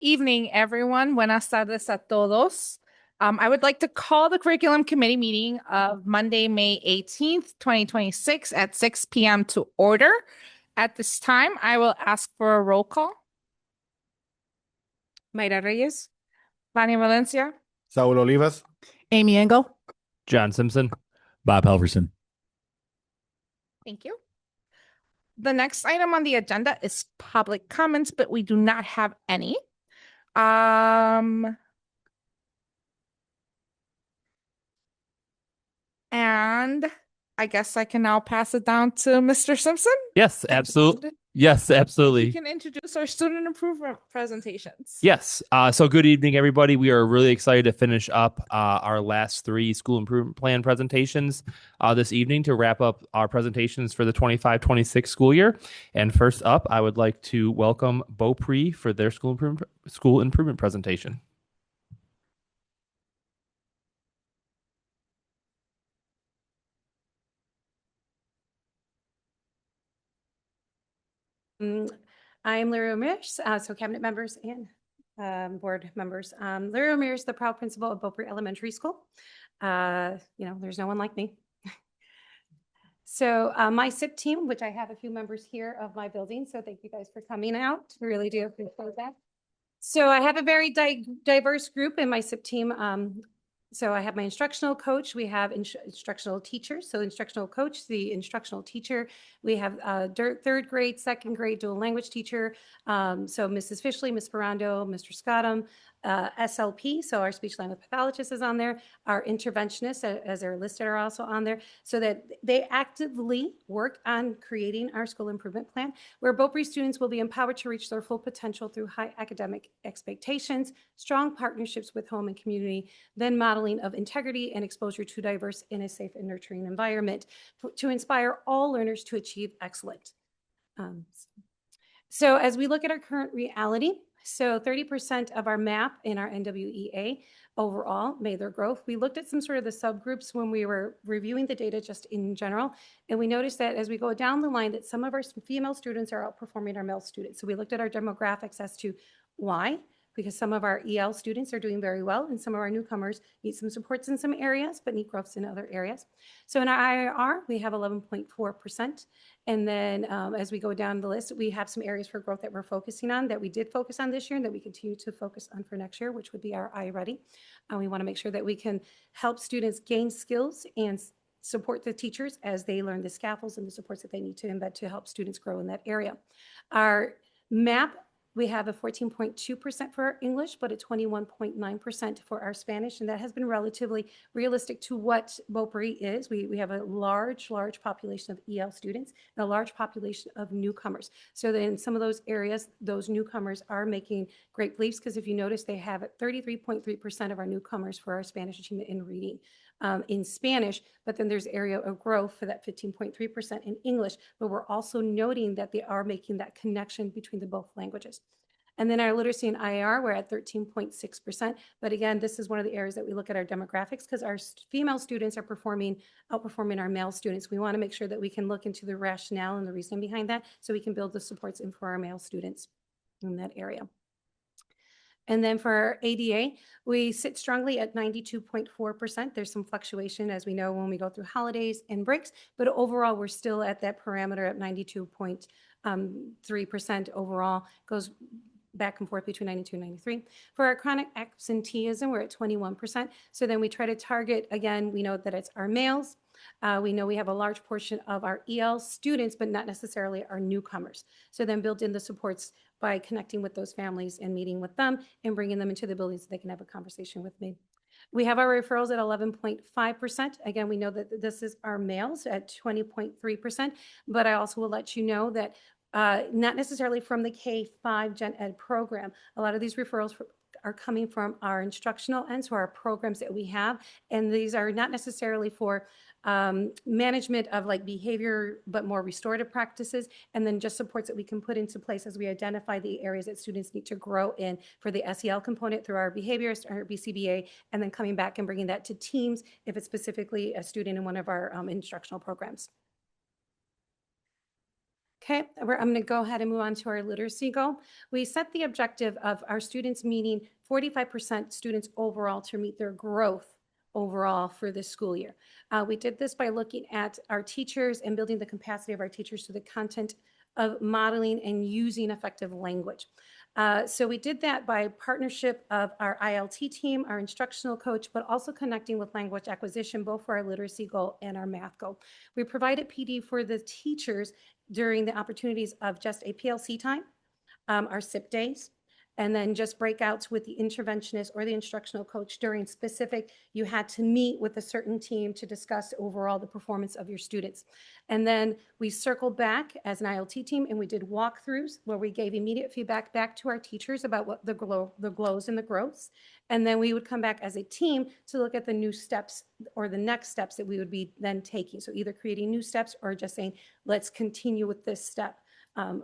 Evening, everyone. Buenas tardes a todos. I would like to call the curriculum committee meeting of Monday, May 18th, 2026 at 6 p.m. to order. At this time, I will ask for a roll call. Mayra Reyes. Vania Valencia. Saul Olivas. Amy Engel. John Simpson. Bob Helverson. Thank you. The next item on the agenda is public comments, but we do not have any. And I guess I can now pass it down to Mr. Simpson. Yes, absolutely. Yes, absolutely. You can introduce our student improvement presentations. Yes. So good evening, everybody. We are really excited to finish up our last three school improvement plan presentations this evening to wrap up our presentations for the 25-26 school year. And first up, I would like to welcome Beaupre for their school improvement presentation. I'm Larry Ramirez, so cabinet members and board members. Larry Ramirez, the proud principal of Beaupre Elementary School. There's no one like me. So my SIP team, which I have a few members here of my building, so thank you guys for coming out. I really do appreciate that. So I have a very diverse group in my SIP team. So I have my instructional coach. We have instructional teachers. So instructional coach, the instructional teacher. We have third grade, second grade dual language teacher. So Mrs. Fishley, Ms. Ferrando, Mr. Scottum, SLP. So our speech language pathologist is on there. Our interventionists, as they're listed, are also on there. So that they actively work on creating our school improvement plan, where Beaupre students will be empowered to reach their full potential through high academic expectations, strong partnerships with home and community, then modeling of integrity and exposure to diverse in a safe and nurturing environment to inspire all learners to achieve excellence. So as we look at our current reality, so 30% of our MAP in our NWEA overall made their growth. We looked at some sort of the subgroups when we were reviewing the data just in general, and we noticed that as we go down the line that some of our female students are outperforming our male students. So we looked at our demographics as to why, because some of our EL students are doing very well and some of our newcomers need some supports in some areas but need growths in other areas. So in our IIR, we have 11.4%. And then as we go down the list, we have some areas for growth that we're focusing on, that we did focus on this year and that we continue to focus on for next year, which would be our iReady. We want to make sure that we can help students gain skills and support the teachers as they learn the scaffolds and the supports that they need to embed to help students grow in that area. Our MAP, we have a 14.2% for our English, but a 21.9% for our Spanish, and that has been relatively realistic to what Beaupre is. We have a large population of EL students and a large population of newcomers. So then in some of those areas, those newcomers are making great leaps, because if you notice, they have 33.3% of our newcomers for our Spanish achievement in reading. In Spanish, but then there's area of growth for that 15.3% in English, but we're also noting that they are making that connection between the both languages. And then our literacy and IAR, we're at 13.6%. But again, this is one of the areas that we look at our demographics, because our female students are outperforming our male students. We want to make sure that we can look into the rationale and the reasoning behind that, so we can build the supports in for our male students in that area. And then for our ADA, we sit strongly at 92.4%. There's some fluctuation, as we know, when we go through holidays and breaks, but overall, we're still at that parameter at 92.3% overall. Goes back and forth between 92 and 93. For our chronic absenteeism, we're at 21%. So then we try to target, again, we know that it's our males. We know we have a large portion of our EL students, but not necessarily our newcomers. So then build in the supports by connecting with those families and meeting with them and bringing them into the building so they can have a conversation with me. We have our referrals at 11.5%. Again, we know that this is our males at 20.3%, but I also will let you know that not necessarily from the K-5 Gen Ed program. A lot of these referrals are coming from our instructional end, so our programs that we have, and these are not necessarily for management of like behavior, but more restorative practices, and then just supports that we can put into place as we identify the areas that students need to grow in for the SEL component through our behaviors, our BCBA, and then coming back and bringing that to teams if it's specifically a student in one of our instructional programs. Okay, I'm going to go ahead and move on to our literacy goal. We set the objective of our students meeting 45% students overall to meet their growth overall for this school year. We did this by looking at our teachers and building the capacity of our teachers to the content of modeling and using effective language. So we did that by partnership of our ILT team, our instructional coach, but also connecting with language acquisition, both for our literacy goal and our math goal. We provided PD for the teachers during the opportunities of just a PLC time, our SIP days, and then just breakouts with the interventionist or the instructional coach during specific, you had to meet with a certain team to discuss overall the performance of your students. And then we circled back as an ILT team and we did walkthroughs where we gave immediate feedback back to our teachers about what the glows and the growths. And then we would come back as a team to look at the new steps or the next steps that we would be then taking. So either creating new steps or just saying, let's continue with this step.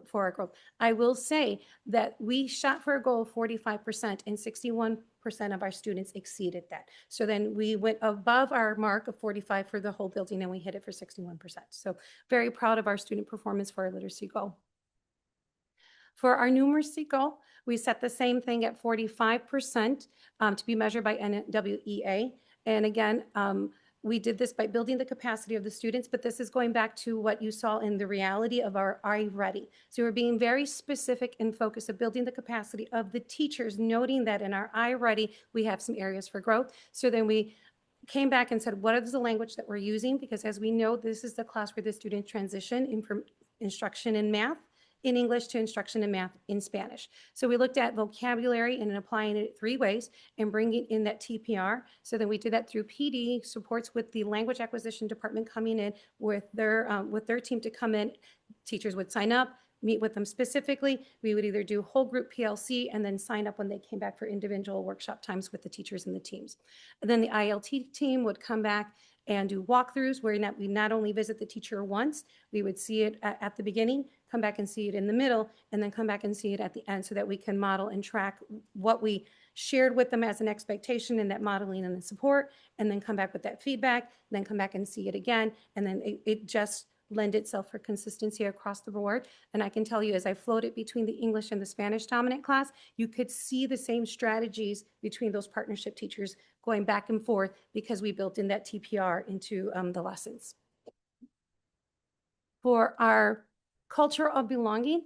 For our growth. I will say that we shot for a goal of 45% and 61% of our students exceeded that. So then we went above our mark of 45 for the whole building and we hit it for 61%. So very proud of our student performance for our literacy goal. For our numeracy goal, we set the same thing at 45% to be measured by NWEA. And again, we did this by building the capacity of the students, but this is going back to what you saw in the reality of our I-Ready. So we're being very specific and focused of building the capacity of the teachers, noting that in our I-Ready, we have some areas for growth. So then we came back and said, what is the language that we're using? Because as we know, this is the class where the students transition in from instruction in math in English to instruction in math in Spanish. So we looked at vocabulary and applying it 3 ways and bringing in that TPR. So then we did that through PD supports with the language acquisition department coming in with their team to come in. Teachers would sign up, meet with them specifically. We would either do whole group PLC and then sign up when they came back for individual workshop times with the teachers and the teams. And then the ILT team would come back and do walkthroughs where we not only visit the teacher once, we would see it at the beginning, come back and see it in the middle, and then come back and see it at the end so that we can model and track what we shared with them as an expectation in that modeling and the support, and then come back with that feedback, then come back and see it again, and then it just lend itself for consistency across the board. And I can tell you, as I floated between the English and the Spanish dominant class, you could see the same strategies between those partnership teachers going back and forth because we built in that TPR into the lessons. For our culture of belonging,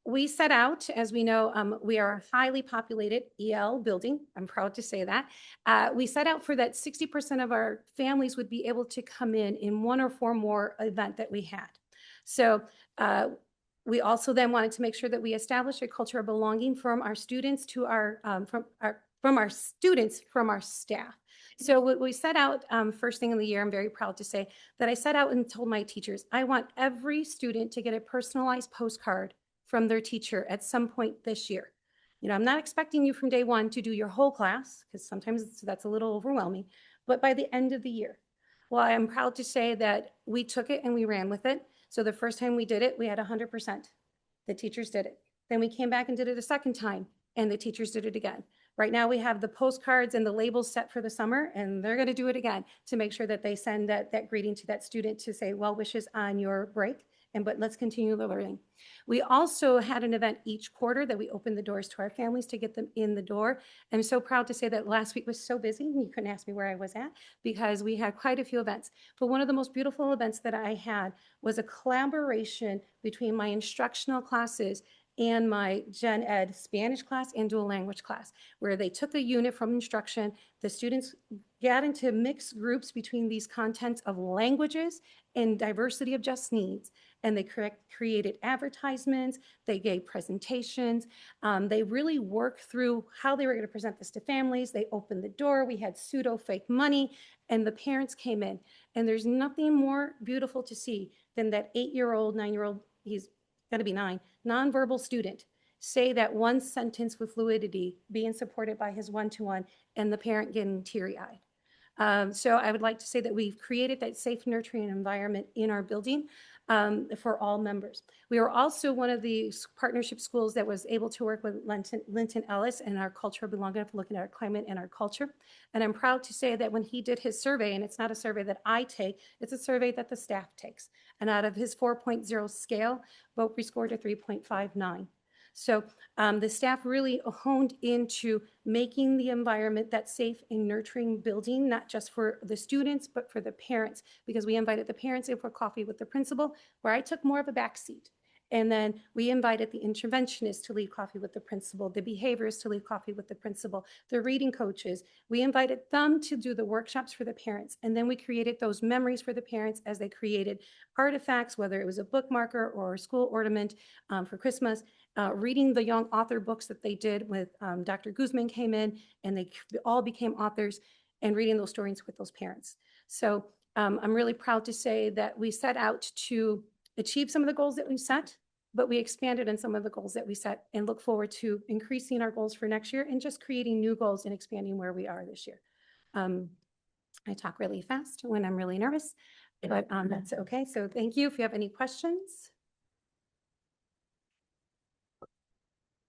we set out, as we know, we are a highly populated EL building. I'm proud to say that. We set out for that 60% of our families would be able to come in 1 or more event that we had. So we also then wanted to make sure that we established a culture of belonging from our students to from our staff. So what we set out first thing in the year, I'm very proud to say that I set out and told my teachers, I want every student to get a personalized postcard from their teacher at some point this year. You know, I'm not expecting you from day one to do your whole class because sometimes that's a little overwhelming, but by the end of the year. Well, I'm proud to say that we took it and we ran with it. So the first time we did it, we had 100%. The teachers did it. Then we came back and did it a second time and the teachers did it again. Right now we have the postcards and the labels set for the summer and they're going to do it again to make sure that they send that greeting to that student to say well wishes on your break. But let's continue the learning. We also had an event each quarter that we opened the doors to our families to get them in the door. I'm so proud to say that last week was so busy, you couldn't ask me where I was at because we had quite a few events. But one of the most beautiful events that I had was a collaboration between my instructional classes and my Gen Ed Spanish class and dual language class, where they took a unit from instruction. The students got into mixed groups between these contents of languages and diversity of just needs. And they created advertisements, they gave presentations, they really worked through how they were going to present this to families. They opened the door, we had pseudo fake money, and the parents came in. And there's nothing more beautiful to see than that 8-year-old, 9-year-old, he's got to be 9, nonverbal student say that one sentence with fluidity, being supported by his one-to-one, and the parent getting teary-eyed. So I would like to say that we've created that safe, nurturing environment in our building. for all members. We are also one of the partnership schools that was able to work with Linton Ellis and our cultural belonging, looking at our climate and our culture. And I'm proud to say that when he did his survey, and it's not a survey that I take, it's a survey that the staff takes. And out of his 4.0 scale, both we scored a 3.59. So the staff really honed into making the environment that safe and nurturing building, not just for the students, but for the parents, because we invited the parents in for coffee with the principal, where I took more of a back seat. And then we invited the interventionists to lead coffee with the principal, the behaviorists to lead coffee with the principal, the reading coaches. We invited them to do the workshops for the parents. And then we created those memories for the parents as they created artifacts, whether it was a bookmarker or a school ornament for Christmas. Reading the young author books that they did with Dr. Guzman came in, and they all became authors, and reading those stories with those parents. So I'm really proud to say that we set out to achieve some of the goals that we set, but we expanded on some of the goals that we set and look forward to increasing our goals for next year and just creating new goals and expanding where we are this year. I talk really fast when I'm really nervous, but that's okay. So thank you. If you have any questions.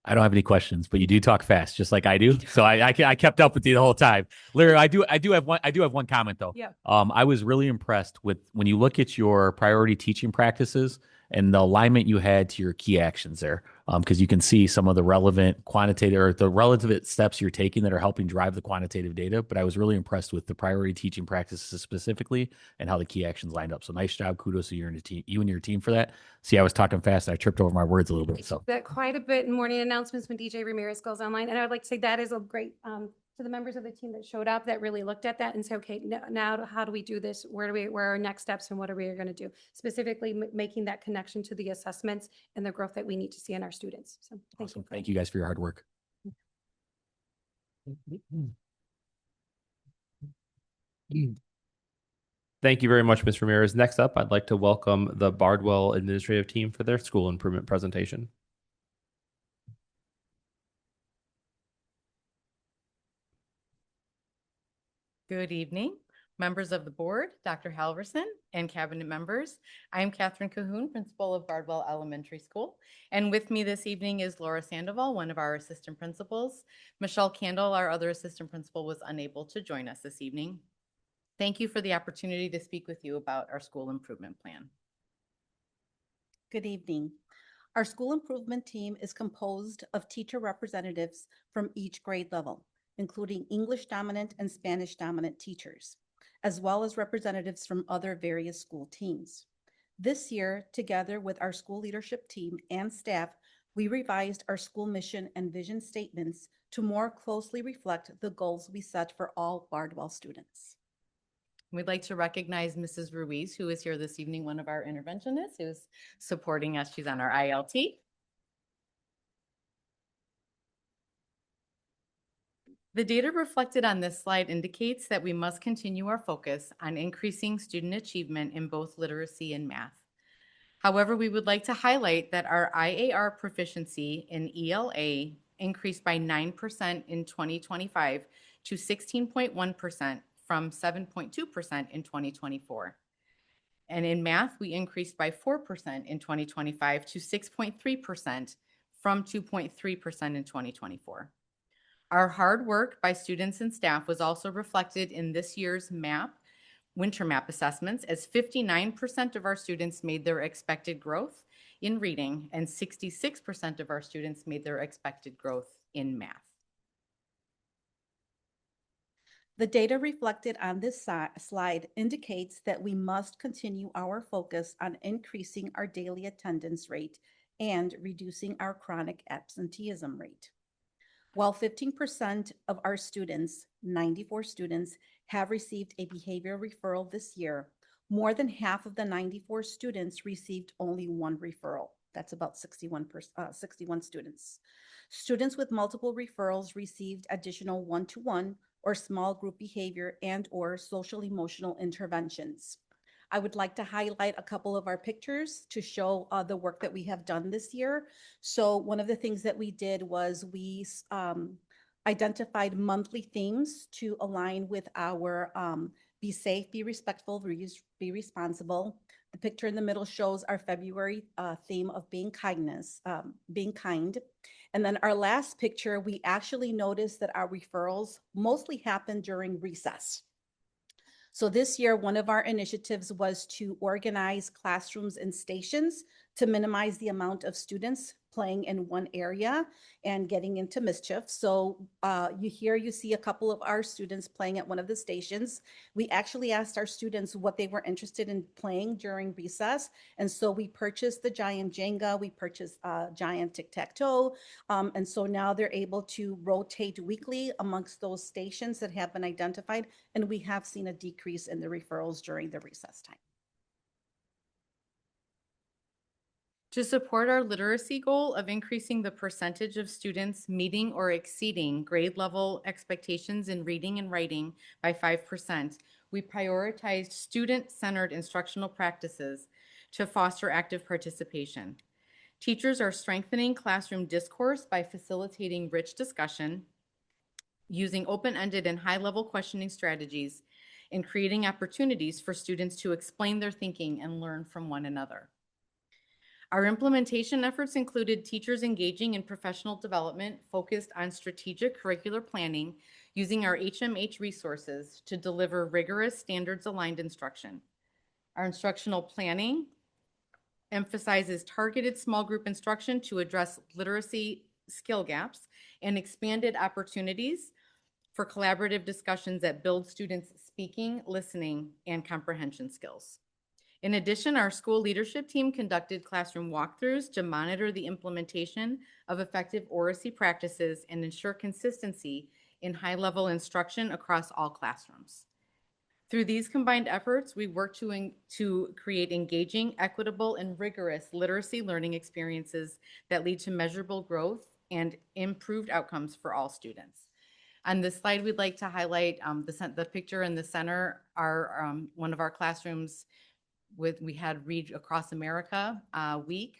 I don't have any questions, but you do talk fast, just like I do. So I kept up with you the whole time. Larry, I do have one comment though. Yeah. I was really impressed with when you look at your priority teaching practices and the alignment you had to your key actions there. Because you can see some of the relevant quantitative or the relative steps you're taking that are helping drive the quantitative data. But I was really impressed with the priority teaching practices specifically and how the key actions lined up. So nice job. Kudos to you and your team for that. See, I was talking fast and I tripped over my words a little bit. So that quite a bit in morning announcements when DJ Ramirez goes online. And I would like to say that is a great to the members of the team that showed up that really looked at that and said, okay, now how do we do this? Where are our next steps and what are we going to do? Specifically making that connection to the assessments and the growth that we need to see in our students. So awesome. Thank you guys for your hard work. Thank you very much, Ms. Ramirez. Next up, I'd like to welcome the Bardwell administrative team for their school improvement presentation. Good evening, members of the board, Dr. Halverson, and cabinet members. I am Catherine Cahoon, principal of Bardwell Elementary School. And with me this evening is Laura Sandoval, one of our assistant principals. Michelle Candle, our other assistant principal, was unable to join us this evening. Thank you for the opportunity to speak with you about our school improvement plan. Good evening. Our school improvement team is composed of teacher representatives from each grade level, including English dominant and Spanish dominant teachers, as well as representatives from other various school teams. This year, together with our school leadership team and staff, we revised our school mission and vision statements to more closely reflect the goals we set for all Bardwell students. We'd like to recognize Mrs. Ruiz, who is here this evening, one of our interventionists who's supporting us. She's on our ILT. The data reflected on this slide indicates that we must continue our focus on increasing student achievement in both literacy and math. However, we would like to highlight that our IAR proficiency in ELA increased by 9% in 2025 to 16.1% from 7.2% in 2024. And in math, we increased by 4% in 2025 to 6.3% from 2.3% in 2024. Our hard work by students and staff was also reflected in this year's winter map assessments, as 59% of our students made their expected growth in reading and 66% of our students made their expected growth in math. The data reflected on this slide indicates that we must continue our focus on increasing our daily attendance rate and reducing our chronic absenteeism rate. While 15% of our students, 94 students, have received a behavior referral this year, more than half of the 94 students received only one referral. That's about 61 students. Students with multiple referrals received additional one-to-one or small group behavior and or social emotional interventions. I would like to highlight a couple of our pictures to show the work that we have done this year. So one of the things that we did was we identified monthly themes to align with our Be safe, be respectful, be responsible. The picture in the middle shows our February theme of being being kind. And then our last picture, we actually noticed that our referrals mostly happen during recess. So this year, one of our initiatives was to organize classrooms and stations to minimize the amount of students playing in one area and getting into mischief. So you see a couple of our students playing at one of the stations. We actually asked our students what they were interested in playing during recess. And so we purchased the giant Jenga, we purchased giant tic-tac-toe. And so now they're able to rotate weekly amongst those stations that have been identified. And we have seen a decrease in the referrals during the recess time. To support our literacy goal of increasing the percentage of students meeting or exceeding grade level expectations in reading and writing by 5%, we prioritized student-centered instructional practices to foster active participation. Teachers are strengthening classroom discourse by facilitating rich discussion, using open-ended and high-level questioning strategies, and creating opportunities for students to explain their thinking and learn from one another. Our implementation efforts included teachers engaging in professional development focused on strategic curricular planning using our HMH resources to deliver rigorous standards-aligned instruction. Our instructional planning emphasizes targeted small group instruction to address literacy skill gaps and expanded opportunities for collaborative discussions that build students' speaking, listening, and comprehension skills. In addition, our school leadership team conducted classroom walkthroughs to monitor the implementation of effective oracy practices and ensure consistency in high-level instruction across all classrooms. Through these combined efforts, we work to create engaging, equitable, and rigorous literacy learning experiences that lead to measurable growth and improved outcomes for all students. On this slide, we'd like to highlight the picture in the center are one of our classrooms we had Read Across America week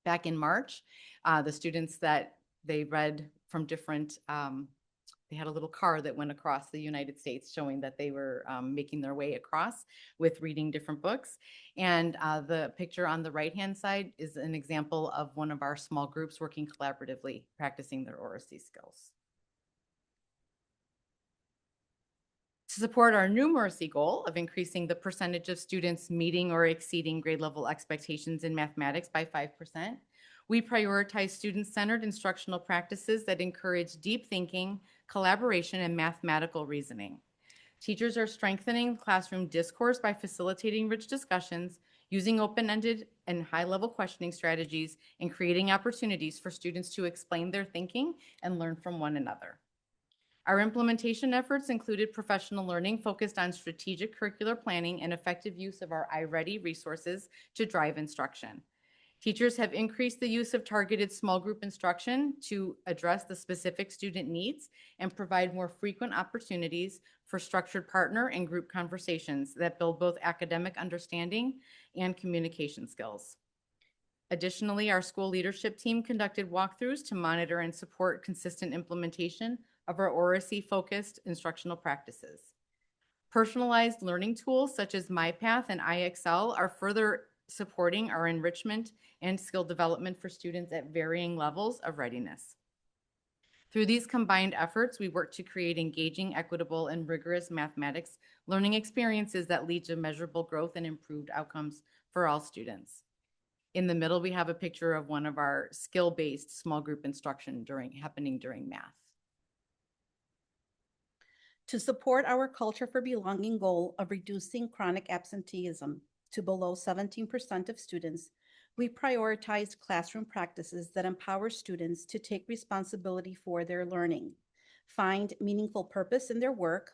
back in March. The students that they read from different, they had a little car that went across the United States showing that they were making their way across with reading different books. And the picture on the right-hand side is an example of one of our small groups working collaboratively, practicing their oracy skills. To support our numeracy goal of increasing the percentage of students meeting or exceeding grade level expectations in mathematics by 5%, we prioritize student-centered instructional practices that encourage deep thinking, collaboration, and mathematical reasoning. Teachers are strengthening classroom discourse by facilitating rich discussions, using open-ended and high-level questioning strategies, and creating opportunities for students to explain their thinking and learn from one another. Our implementation efforts included professional learning focused on strategic curricular planning and effective use of our iReady resources to drive instruction. Teachers have increased the use of targeted small group instruction to address the specific student needs and provide more frequent opportunities for structured partner and group conversations that build both academic understanding and communication skills. Additionally, our school leadership team conducted walkthroughs to monitor and support consistent implementation of our oracy-focused instructional practices. Personalized learning tools such as MyPath and IXL are further supporting our enrichment and skill development for students at varying levels of readiness. Through these combined efforts, we work to create engaging, equitable, and rigorous mathematics learning experiences that lead to measurable growth and improved outcomes for all students. In the middle, we have a picture of one of our skill-based small group instruction happening during math. To support our culture for belonging goal of reducing chronic absenteeism to below 17% of students, we prioritized classroom practices that empower students to take responsibility for their learning, find meaningful purpose in their work,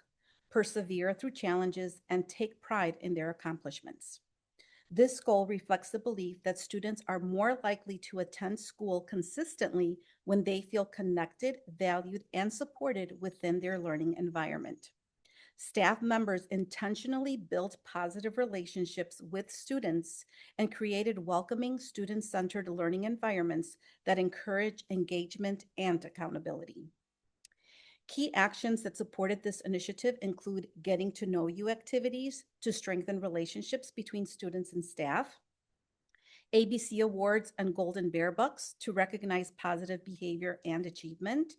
persevere through challenges, and take pride in their accomplishments. This goal reflects the belief that students are more likely to attend school consistently when they feel connected, valued, and supported within their learning environment. Staff members intentionally built positive relationships with students and created welcoming, student-centered learning environments that encourage engagement and accountability. Key actions that supported this initiative include getting to know you activities to strengthen relationships between students and staff, ABC Awards and Golden Bear Bucks to recognize positive behavior and achievement,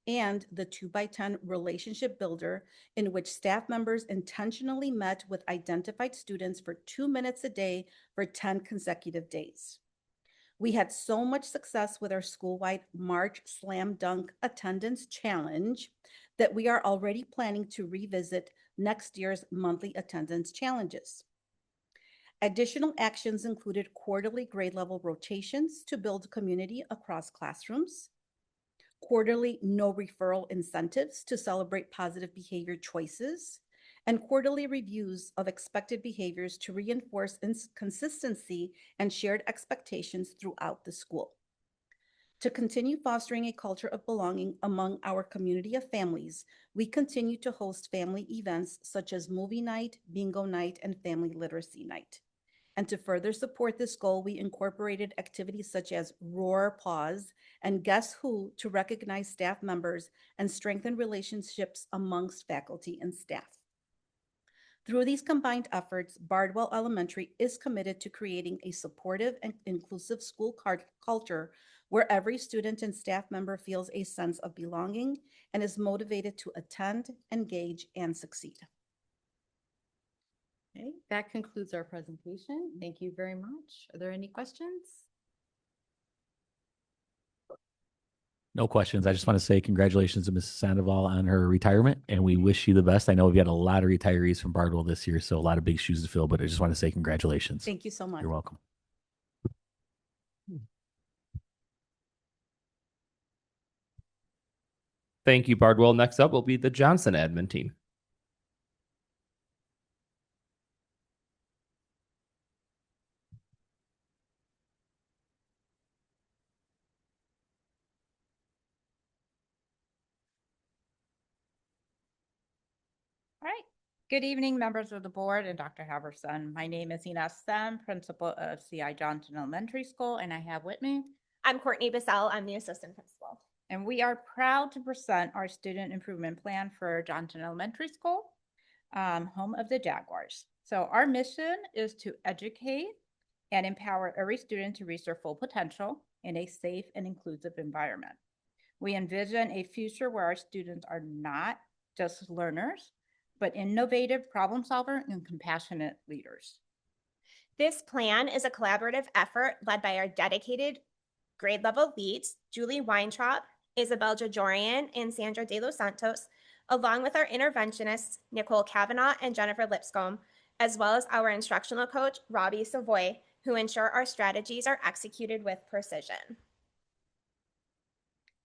and the 2x10 relationship builder, in which staff members intentionally met with identified students for 2 minutes a day for 10 consecutive days. We had so much success with our school-wide March Slam Dunk Attendance Challenge that we are already planning to revisit next year's monthly attendance challenges. Additional actions included quarterly grade level rotations to build community across classrooms, quarterly no referral incentives to celebrate positive behavior choices, and quarterly reviews of expected behaviors to reinforce consistency and shared expectations throughout the school. To continue fostering a culture of belonging among our community of families, we continue to host family events such as movie night, bingo night, and family literacy night. And to further support this goal, we incorporated activities such as Roar Pause and Guess Who to recognize staff members and strengthen relationships amongst faculty and staff. Through these combined efforts, Bardwell Elementary is committed to creating a supportive and inclusive school culture where every student and staff member feels a sense of belonging and is motivated to attend, engage, and succeed. Okay, that concludes our presentation. Thank you very much. Are there any questions? No questions. I just want to say congratulations to Mrs. Sandoval on her retirement, and we wish you the best. I know we've got a lot of retirees from Bardwell this year, so a lot of big shoes to fill, but I just want to say congratulations. Thank you so much. You're welcome. Thank you, Bardwell. Next up will be the Johnson admin team. All right. Good evening, members of the board and Dr. Haverson. My name is Ines Sem, principal of CI Johnson Elementary School, and I have with me. I'm Courtney Bissell. I'm the assistant principal. And we are proud to present our student improvement plan for Johnson Elementary School, home of the Jaguars. So our mission is to educate and empower every student to reach their full potential in a safe and inclusive environment. We envision a future where our students are not just learners, but innovative problem solvers and compassionate leaders. This plan is a collaborative effort led by our dedicated grade level leads, Julie Weintraub, Isabel Jajorian, and Sandra De Los Santos, along with our interventionists, Nicole Kavanaugh and Jennifer Lipscomb, as well as our instructional coach, Robbie Savoy, who ensure our strategies are executed with precision.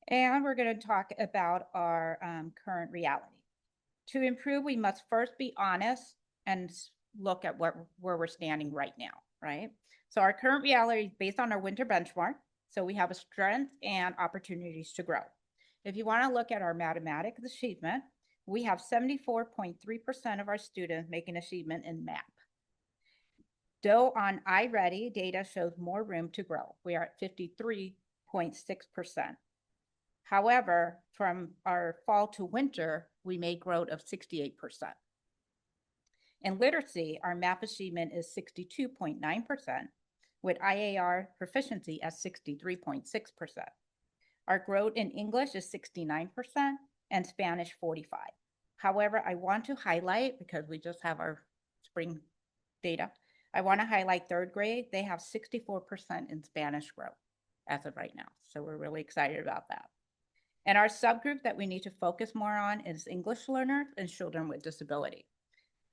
And we're going to talk about our current reality. To improve, we must first be honest and look at where we're standing right now, right? So our current reality is based on our winter benchmark. So we have a strength and opportunities to grow. If you want to look at our mathematics achievement, we have 74.3% of our students making achievement in math. Though on iReady, data shows more room to grow. We are at 53.6%. However, from our fall to winter, we made growth of 68%. In literacy, our math achievement is 62.9%, with IAR proficiency at 63.6%. Our growth in English is 69% and Spanish 45%. However, I want to highlight, because we just have our spring data, I want to highlight third grade. They have 64% in Spanish growth as of right now. So we're really excited about that. And our subgroup that we need to focus more on is English learners and children with disability.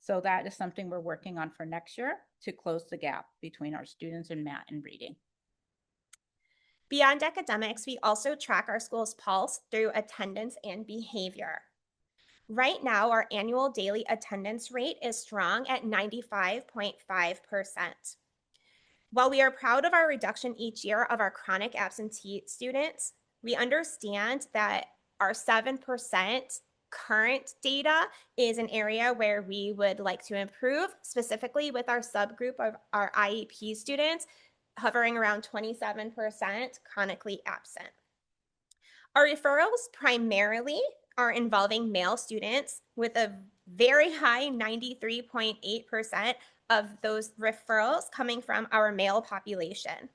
So that is something we're working on for next year to close the gap between our students in math and reading. Beyond academics, we also track our school's pulse through attendance and behavior. Right now, our annual daily attendance rate is strong at 95.5%. While we are proud of our reduction each year of our chronic absentee students, we understand that our 7% current data is an area where we would like to improve, specifically with our subgroup of our IEP students hovering around 27% chronically absent. Our referrals primarily are involving male students, with a very high 93.8% of those referrals coming from our male population.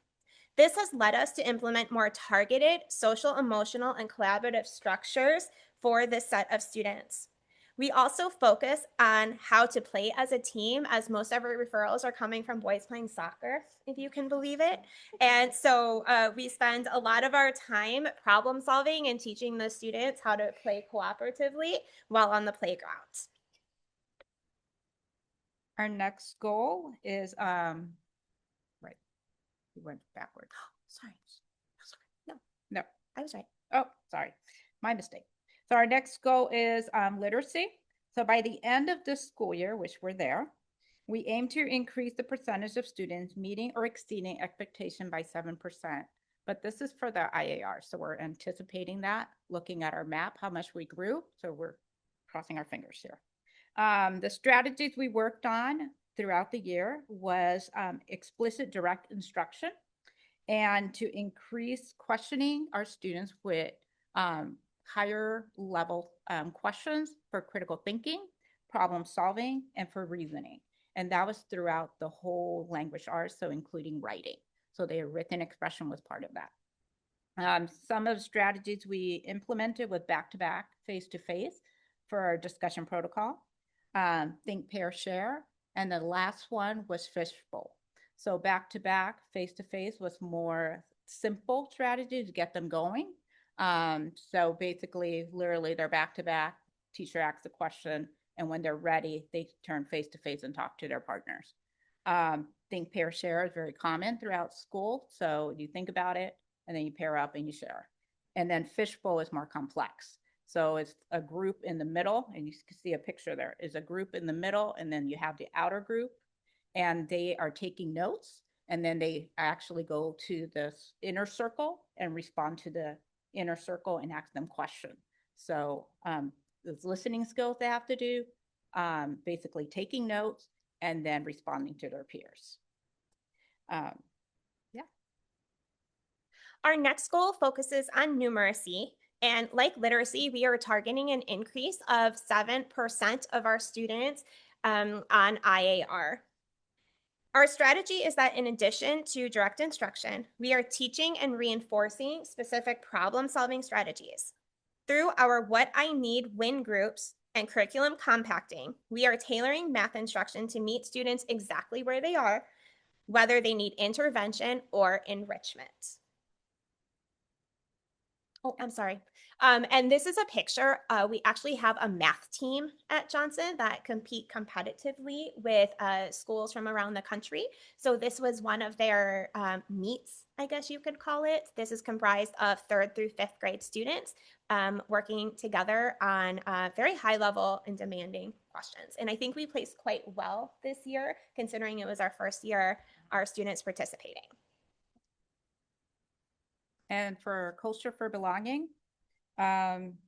This has led us to implement more targeted social, emotional, and collaborative structures for this set of students. We also focus on how to play as a team, as most of our referrals are coming from boys playing soccer, if you can believe it. And so we spend a lot of our time problem solving and teaching the students how to play cooperatively while on the playground. Our next goal is, right, we went backwards. Sorry. No, I was right. oh, sorry, my mistake. So our next goal is literacy. So by the end of this school year, which we're there, we aim to increase the percentage of students meeting or exceeding expectation by 7%. But this is for the IAR. So we're anticipating that, looking at our map, how much we grew. So we're crossing our fingers here. The strategies we worked on throughout the year was explicit direct instruction and to increase questioning our students with higher level questions for critical thinking, problem solving, and for reasoning. And that was throughout the whole language arts, so including writing. So their written expression was part of that. Some of the strategies we implemented was back-to-back, face-to-face for our discussion protocol, think, pair, share, and the last one was fishbowl. So back-to-back, face-to-face was more simple strategy to get them going. So basically, literally, they're back-to-back, teacher asks a question, and when they're ready, they turn face-to-face and talk to their partners. Think, pair, share is very common throughout school. So you think about it, and then you pair up and you share. And then fishbowl is more complex. So it's a group in the middle, and you can see a picture there. Is a group in the middle, and then you have the outer group, and they are taking notes, and then they actually go to the inner circle and respond to the inner circle and ask them questions. So there's listening skills they have to do, basically taking notes, and then responding to their peers. Our next goal focuses on numeracy. And like literacy, we are targeting an increase of 7% of our students on IAR. Our strategy is that in addition to direct instruction, we are teaching and reinforcing specific problem-solving strategies. Through our What I Need win groups and curriculum compacting, we are tailoring math instruction to meet students exactly where they are, whether they need intervention or enrichment. Oh, I'm sorry. And this is a picture. We actually have a math team at Johnson that compete competitively with schools from around the country. So this was one of their meets, I guess you could call it. This is comprised of 3rd through 5th grade students working together on very high level and demanding questions. And I think we placed quite well this year, considering it was our first year, our students participating. And for culture for belonging,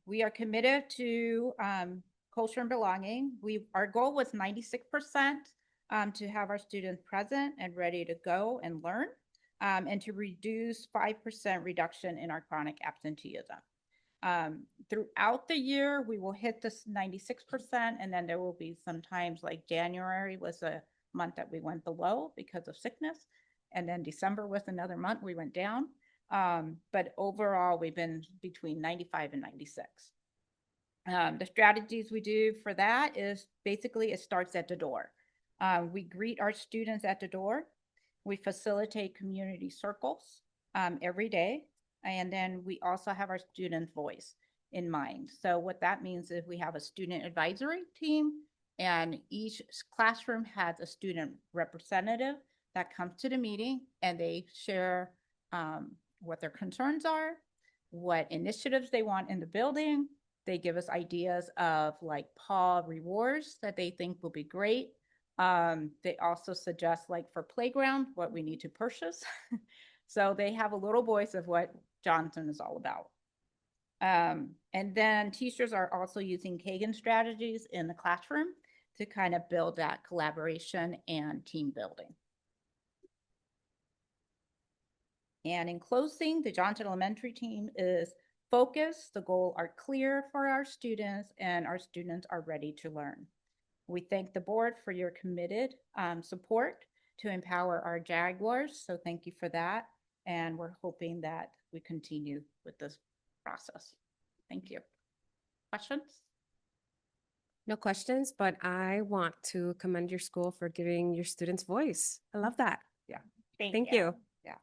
we are committed to culture and belonging. Our goal was 96% to have our students present and ready to go and learn, and to reduce 5% reduction in our chronic absenteeism. Throughout the year, we will hit this 96%, and then there will be sometimes like January was a month that we went below because of sickness, and then December was another month we went down. But overall, we've been between 95 and 96. The strategies we do for that is basically it starts at the door. We greet our students at the door. We facilitate community circles every day. And then we also have our student voice in mind. So what that means is we have a student advisory team, and each classroom has a student representative that comes to the meeting, and they share what their concerns are, what initiatives they want in the building. They give us ideas of like PAW rewards that they think will be great. They also suggest like for playground, what we need to purchase. So they have a little voice of what Johnson is all about. And then teachers are also using Kagan strategies in the classroom to kind of build that collaboration and team building. And in closing, the Johnson Elementary team is focused, the goals are clear for our students, and our students are ready to learn. We thank the board for your committed support to empower our Jaguars. So thank you for that. And we're hoping that we continue with this process. Thank you. Questions? No questions, but I want to commend your school for giving your students voice. I love that. Yeah. Thank you. Yeah.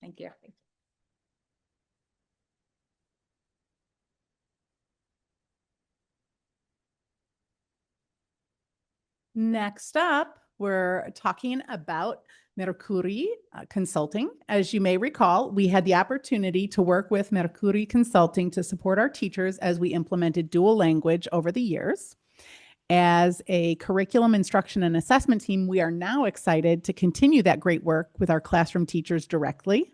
Thank you. Next up, we're talking about Mercury Consulting. As you may recall, we had the opportunity to work with Mercury Consulting to support our teachers as we implemented dual language over the years. As a curriculum instruction and assessment team, we are now excited to continue that great work with our classroom teachers directly.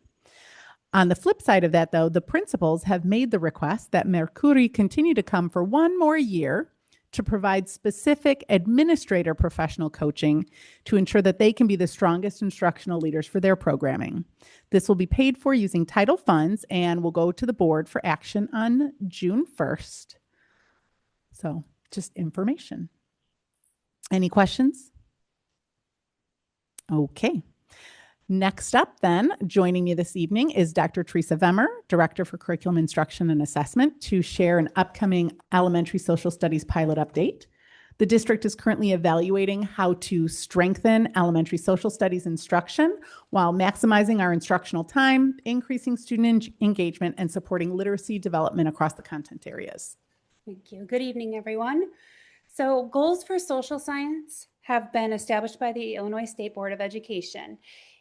On the flip side of that, though, the principals have made the request that Mercury continue to come for one more year to provide specific administrator professional coaching to ensure that they can be the strongest instructional leaders for their programming. This will be paid for using title funds and will go to the board for action on June 1st. So just information. Any questions? Okay. Next up then, joining me this evening is Dr. Teresa Vemmer, Director for Curriculum Instruction and Assessment, to share an upcoming elementary social studies pilot update. The district is currently evaluating how to strengthen elementary social studies instruction while maximizing our instructional time, increasing student engagement, and supporting literacy development across the content areas. Thank you. Good evening, everyone. So goals for social science have been established by the Illinois State Board of Education.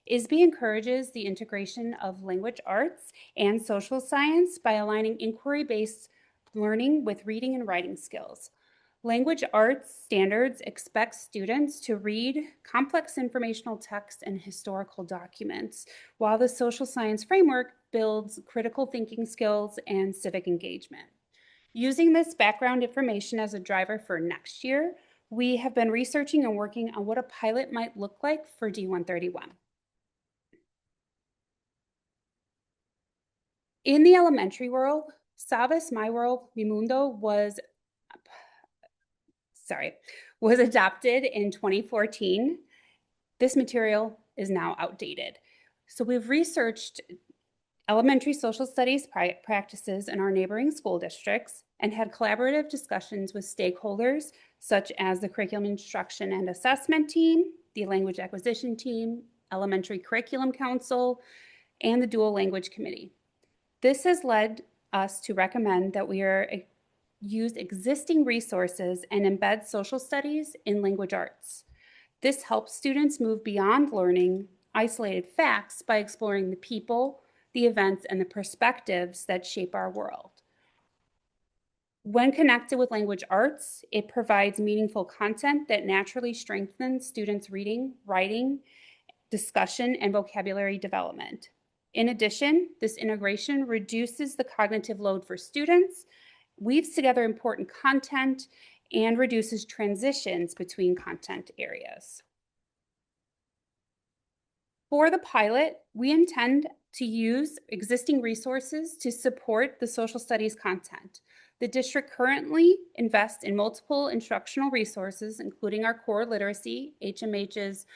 ISB encourages the integration of language arts and social science by aligning inquiry-based learning with reading and writing skills. Language arts standards expect students to read complex informational texts and historical documents, while the social science framework builds critical thinking skills and civic engagement. Using this background information as a driver for next year, we have been researching and working on what a pilot might look like for D131. In the elementary world, Sabes My World, Mi Mundo was adopted in 2014. This material is now outdated. So we've researched elementary social studies practices in our neighboring school districts and had collaborative discussions with stakeholders such as the Curriculum Instruction and Assessment Team, the Language Acquisition Team, Elementary Curriculum Council, and the Dual Language Committee. This has led us to recommend that we use existing resources and embed social studies in language arts. This helps students move beyond learning isolated facts by exploring the people, the events, and the perspectives that shape our world. When connected with language arts, it provides meaningful content that naturally strengthens students' reading, writing, discussion, and vocabulary development. In addition, this integration reduces the cognitive load for students, weaves together important content, and reduces transitions between content areas. For the pilot, we intend to use existing resources to support the social studies content. The district currently invests in multiple instructional resources, including our core literacy, HMH's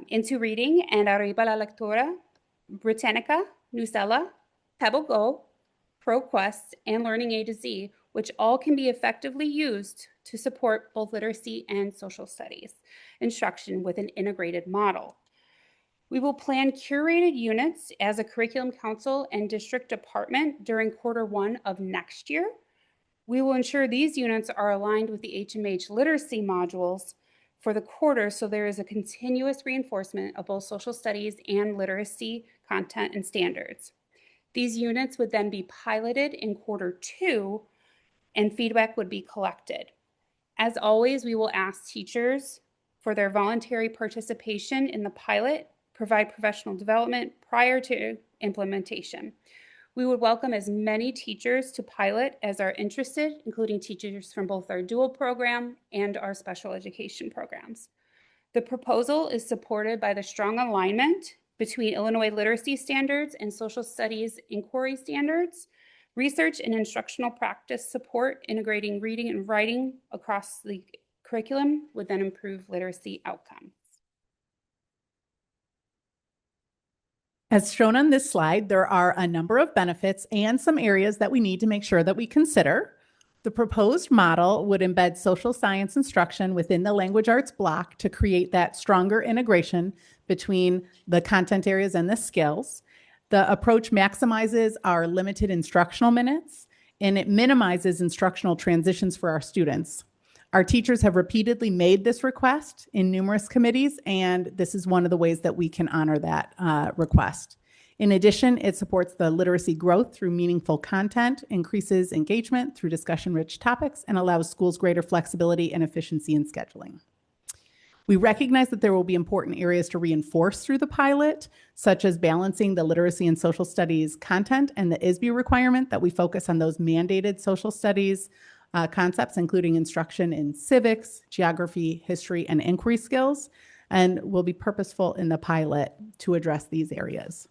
Into Reading and Arriba la Lectura, Britannica, Newsella, Pebble Go, ProQuest, and Learning A to Z, which all can be effectively used to support both literacy and social studies instruction with an integrated model. We will plan curated units as a curriculum council and district department during Q1 of next year. We will ensure these units are aligned with the HMH literacy modules for the quarter, so there is a continuous reinforcement of both social studies and literacy content and standards. These units would then be piloted in Q2 and feedback would be collected. As always, we will ask teachers for their voluntary participation in the pilot, provide professional development prior to implementation. We would welcome as many teachers to pilot as are interested, including teachers from both our dual program and our special education programs. The proposal is supported by the strong alignment between Illinois literacy standards and social studies inquiry standards, research and instructional practice support, integrating reading and writing across the curriculum would then improve literacy outcomes. As shown on this slide, there are a number of benefits and some areas that we need to make sure that we consider. The proposed model would embed social science instruction within the language arts block to create that stronger integration between the content areas and the skills. The approach maximizes our limited instructional minutes, and it minimizes instructional transitions for our students. Our teachers have repeatedly made this request in numerous committees, and this is one of the ways that we can honor that request. In addition, it supports the literacy growth through meaningful content, increases engagement through discussion-rich topics, and allows schools greater flexibility and efficiency in scheduling. We recognize that there will be important areas to reinforce through the pilot, such as balancing the literacy and social studies content and the ISB requirement that we focus on those mandated social studies concepts, including instruction in civics, geography, history, and inquiry skills, and we'll be purposeful in the pilot to address these areas.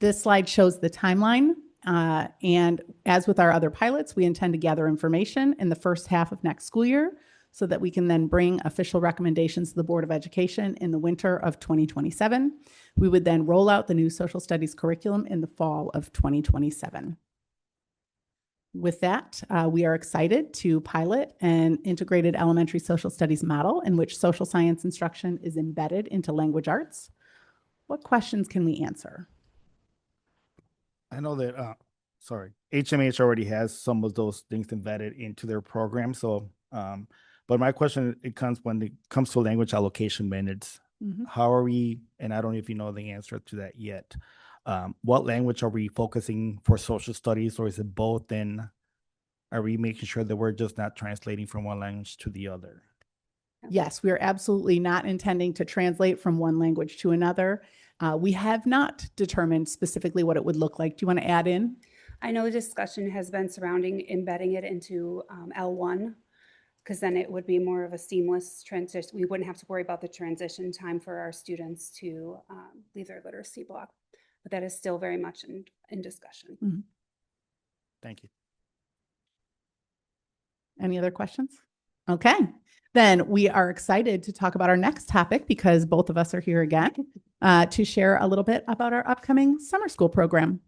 This slide shows the timeline, and as with our other pilots, we intend to gather information in the first half of next school year so that we can then bring official recommendations to the Board of Education in the winter of 2027. We would then roll out the new social studies curriculum in the fall of 2027. With that, we are excited to pilot an integrated elementary social studies model in which social science instruction is embedded into language arts. What questions can we answer? I know that, HMH already has some of those things embedded into their program. So, but my question, when it comes to language allocation minutes, how are we, and I don't know if you know the answer to that yet, what language are we focusing for social studies, or is it both? And are we making sure that we're just not translating from one language to the other? Yes, we are absolutely not intending to translate from one language to another. We have not determined specifically what it would look like. Do you want to add in? I know the discussion has been surrounding embedding it into L1, because then it would be more of a seamless transition. We wouldn't have to worry about the transition time for our students to leave their literacy block. But that is still very much in discussion. Mm-hmm. Thank you. Any other questions? Okay, then we are excited to talk about our next topic because both of us are here again to share a little bit about our upcoming summer school program.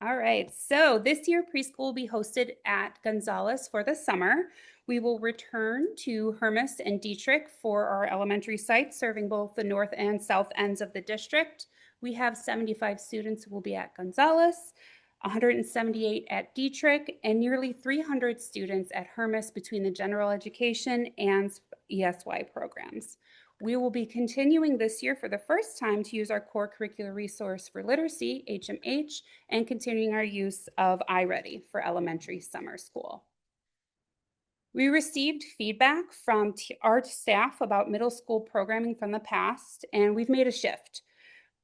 All right, so this year preschool will be hosted at Gonzales for the summer. We will return to Hermas and Dietrich for our elementary sites, serving both the north and south ends of the district. We have 75 students who will be at Gonzales, 178 at Dietrich, and nearly 300 students at Hermas between the general education and ESY programs. We will be continuing this year for the first time to use our core curricular resource for literacy, HMH, and continuing our use of iReady for elementary summer school. We received feedback from our staff about middle school programming from the past, and we've made a shift.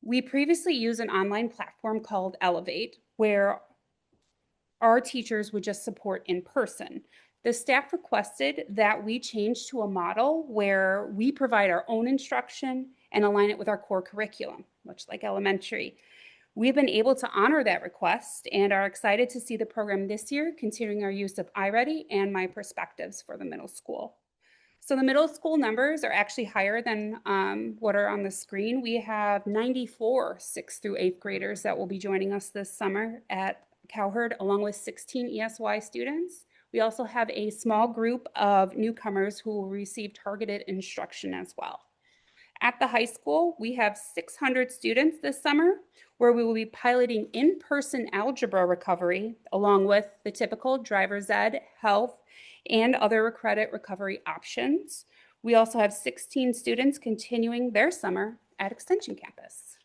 We previously used an online platform called Elevate, where our teachers would just support in person. The staff requested that we change to a model where we provide our own instruction and align it with our core curriculum, much like elementary. We've been able to honor that request and are excited to see the program this year, continuing our use of iReady and My Perspectives for the middle school. So the middle school numbers are actually higher than what are on the screen. We have 94 6th through 8th graders that will be joining us this summer at Cowherd, along with 16 ESY students. We also have a small group of newcomers who will receive targeted instruction as well. At the high school, we have 600 students this summer, where we will be piloting in-person algebra recovery, along with the typical driver's ed, health, and other credit recovery options. We also have 16 students continuing their summer at Extension Campus.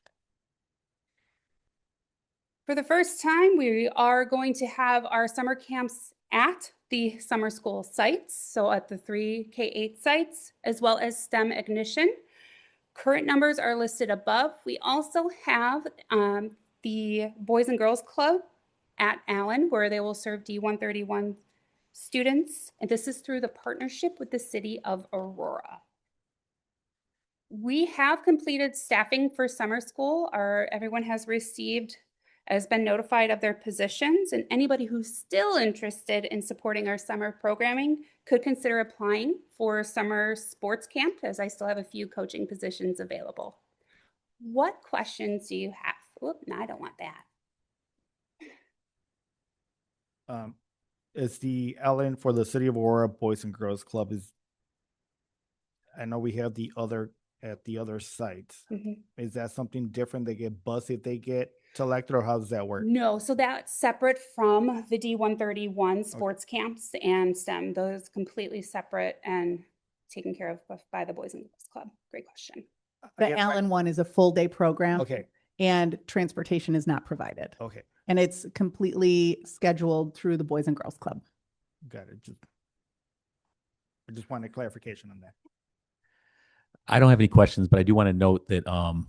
For the first time, we are going to have our summer camps at the summer school sites, so at the 3 K-8 sites, as well as STEM Ignition. Current numbers are listed above. We also have the Boys and Girls Club at Allen, where they will serve D131 students, and this is through the partnership with the city of Aurora. We have completed staffing for summer school. Everyone has been notified of their positions, and anybody who's still interested in supporting our summer programming could consider applying for summer sports camp, as I still have a few coaching positions available. What questions do you have? Oop, no, I don't want that. Is the Ellen for the City of Aurora Boys and Girls Club I know we have the other at the other sites. Is that something different? They get bused if they get selected, or how does that work? No, so that's separate from the D131 sports camps and STEM. Those completely separate and taken care of by the Boys and Girls Club. Great question. The Allen one is a full day program. Okay. And transportation is not provided. Okay. And it's completely scheduled through the Boys and Girls Club. Got it. I just wanted clarification on that. I don't have any questions, but I do want to note that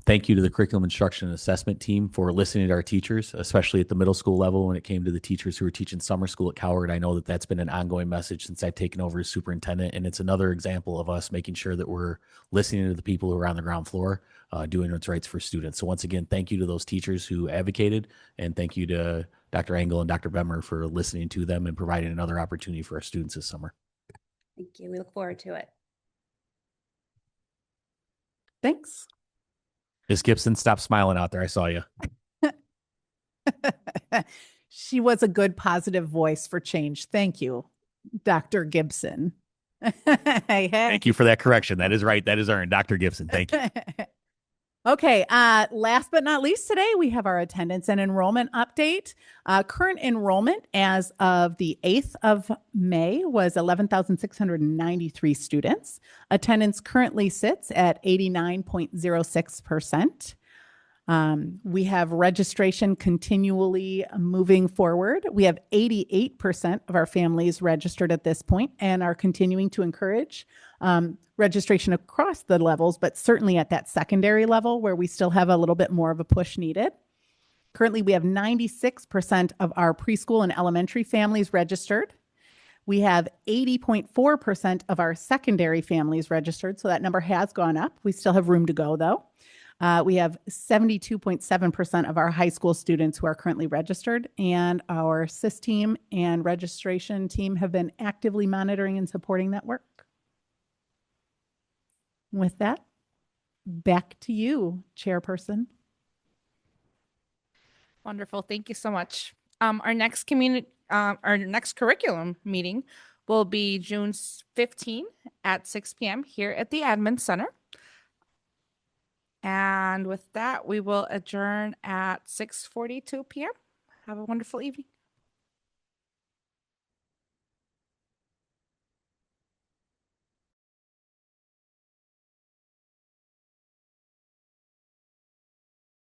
thank you to the curriculum instruction and assessment team for listening to our teachers, especially at the middle school level when it came to the teachers who were teaching summer school at Coward. I know that that's been an ongoing message since I've taken over as superintendent, and it's another example of us making sure that we're listening to the people who are on the ground floor, doing what's right for students. So once again, thank you to those teachers who advocated, and thank you to Dr. Engel and Dr. Bemmer for listening to them and providing another opportunity for our students this summer. Thank you. We look forward to it. Thanks. Ms. Gibson, stop smiling out there. I saw you. She was a good, positive voice for change. Thank you, Dr. Gibson. Thank you for that correction. That is right. That is earned. Dr. Gibson, thank you. Okay. Last but not least, today we have our attendance and enrollment update. Current enrollment as of the 8th of May was 11,693 students. Attendance currently sits at 89.06%. We have registration continually moving forward. We have 88% of our families registered at this point and are continuing to encourage registration across the levels, but certainly at that secondary level where we still have a little bit more of a push needed. Currently, we have 96% of our preschool and elementary families registered. We have 80.4% of our secondary families registered, so that number has gone up. We still have room to go, though. We have 72.7% of our high school students who are currently registered, and our SIS team and registration team have been actively monitoring and supporting that work. With that, back to you, Chairperson. Wonderful. Thank you so much. Our next curriculum meeting will be June 15 at 6 p.m. here at the Admin Center. And with that, we will adjourn at 6:42 p.m. Have a wonderful evening.